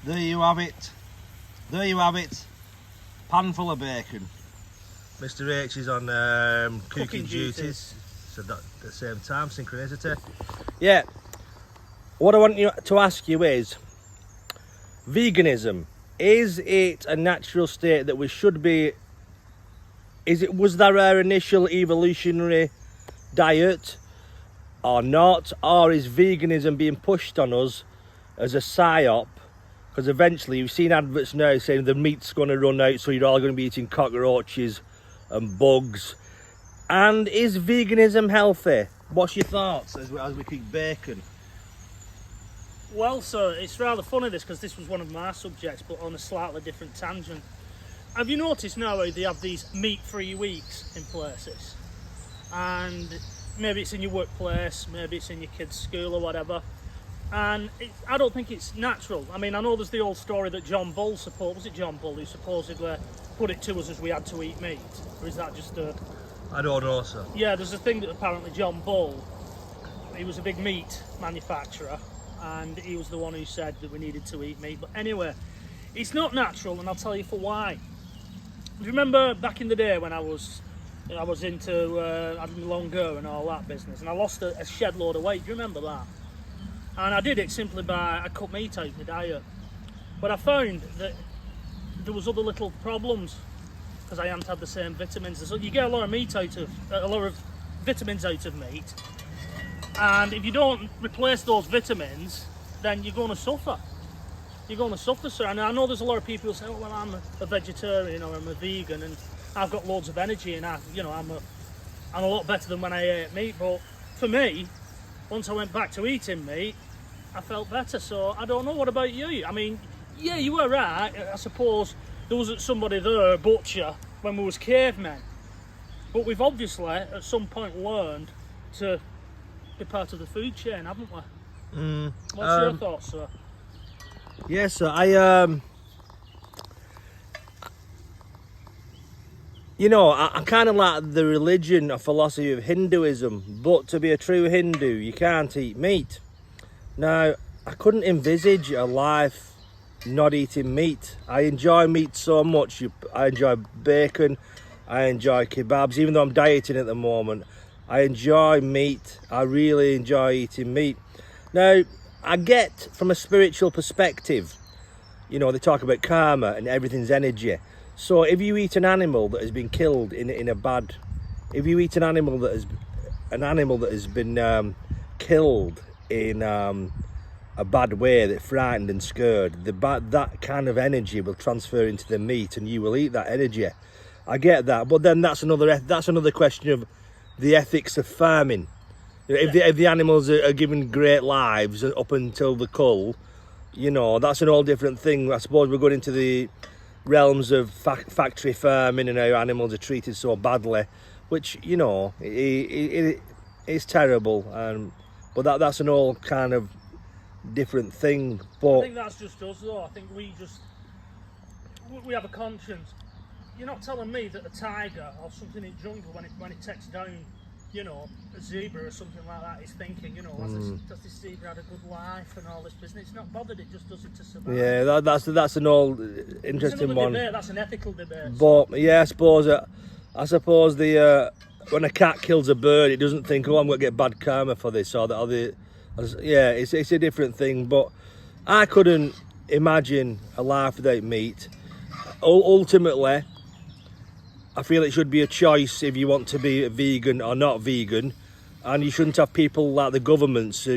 There you have it. There you have it. Pan full of bacon. Mr H is on cooking duties. So that at the same time, synchronicity. Yeah. What I want you to ask you is, veganism, is it a natural state that we should be? Was there our initial evolutionary diet or not? Or is veganism being pushed on us as a psyop? Because eventually you've seen adverts now saying the meat's going to run out, so you're all going to be eating cockroaches and bugs. And is veganism healthy? What's your thoughts as we cook bacon? Well, sir, it's rather funny this, because this was one of my subjects, but on a slightly different tangent. Have you noticed now how they have these meat-free weeks in places? And maybe it's in your workplace, maybe it's in your kid's school or whatever. And I don't think it's natural. I mean, I know there's the old story that John Bull was it John Bull who supposedly put it to us as we had to eat meat? Or is that just a... I don't know, sir. Yeah, there's a thing that apparently John Bull, he was a big meat manufacturer, and he was the one who said that we needed to eat meat. But anyway, it's not natural, and I'll tell you for why. Do you remember back in the day when I was into having long go and all that business, and I lost a shed load of weight? Do you remember that? And I did it simply by, I cut meat out of my diet. But I found that there was other little problems, because I hadn't had the same vitamins. So you get a lot of vitamins out of meat, and if you don't replace those vitamins, then you're going to suffer. You're going to suffer, sir. And I know there's a lot of people who say, oh, well, I'm a vegetarian or I'm a vegan and I've got loads of energy and I'm a lot better than when I ate meat. But for me, once I went back to eating meat, I felt better. So I don't know, what about you? I mean, yeah, you were right. I suppose there wasn't somebody there, a butcher, when we was cavemen. But we've obviously, at some point, learned to be part of the food chain, haven't we? What's your thoughts, sir? Yes, sir. I kind of like the religion or philosophy of Hinduism, but to be a true Hindu, you can't eat meat. Now, I couldn't envisage a life not eating meat. I enjoy meat so much. I enjoy bacon, I enjoy kebabs, even though I'm dieting at the moment. I enjoy meat. I really enjoy eating meat. Now, I get from a spiritual perspective, they talk about karma and everything's energy. So if you eat an animal that has been killed if you eat an animal that has been killed in a bad way, that frightened and scared, that kind of energy will transfer into the meat, and you will eat that energy. I get that, but then that's another question of the ethics of farming. If the animals are given great lives up until the cull, that's an all different thing. I suppose we're going into the realms of factory farming and how animals are treated so badly, which it's terrible. But that's an all kind of different thing. But I think that's just us, though. I think we have a conscience. You're not telling me that a tiger or something in the jungle, when it takes down, a zebra or something like that, is thinking, has this zebra had a good life and all this business? It's not bothered, it just does it to survive. Yeah, that's an all interesting one. Debate. That's an ethical debate. But yeah, I suppose when a cat kills a bird, it doesn't think, oh, I'm going to get bad karma for this it's a different thing. But I couldn't imagine a life without meat. Ultimately, I feel it should be a choice if you want to be vegan or not vegan, and you shouldn't have people like the governments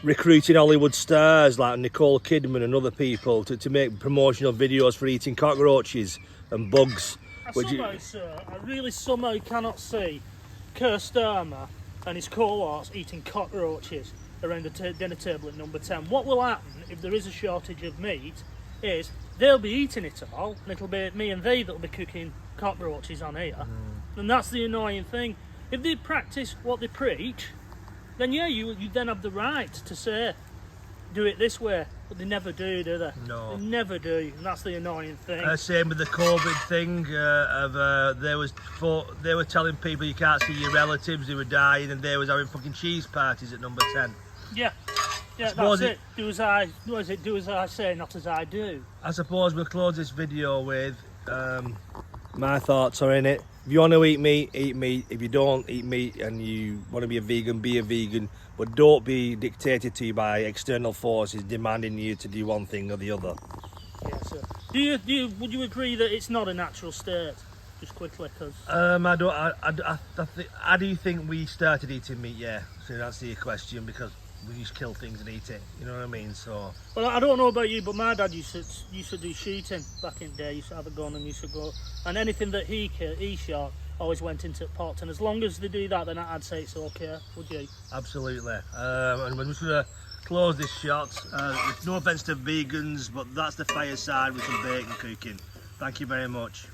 recruiting Hollywood stars like Nicole Kidman and other people to make promotional videos for eating cockroaches and bugs. I really somehow cannot see Keir Starmer and his cohorts eating cockroaches around the dinner table at number 10. What will happen if there is a shortage of meat is they'll be eating it all, and it'll be me and they that'll be cooking cockroaches on here. And that's the annoying thing. If they practice what they preach, then yeah, you then have the right to say, do it this way. But they never do they? No. They never do, and that's the annoying thing. Same with the COVID thing. They were telling people you can't see your relatives who were dying, and they was having fucking cheese parties at number 10. Yeah. Yeah, suppose that's it. Do as I, what is it? Do as I say, not as I do. I suppose we'll close this video with my thoughts are in it. If you want to eat meat, eat meat. If you don't eat meat and you want to be a vegan, but don't be dictated to by external forces demanding you to do one thing or the other. Yeah. So, would you agree that it's not a natural state? Just quickly, because I do think we started eating meat, yeah. So that's the question, because we used to kill things and eat it. You know what I mean? So. Well, I don't know about you, but my dad used to do shooting back in the day. He used to have a gun and used to go, and anything that he shot always went into pot. And as long as they do that, then I'd say it's okay. Would you? Absolutely. And we're just gonna close this shot. With no offence to vegans, but that's the fireside with some bacon cooking. Thank you very much.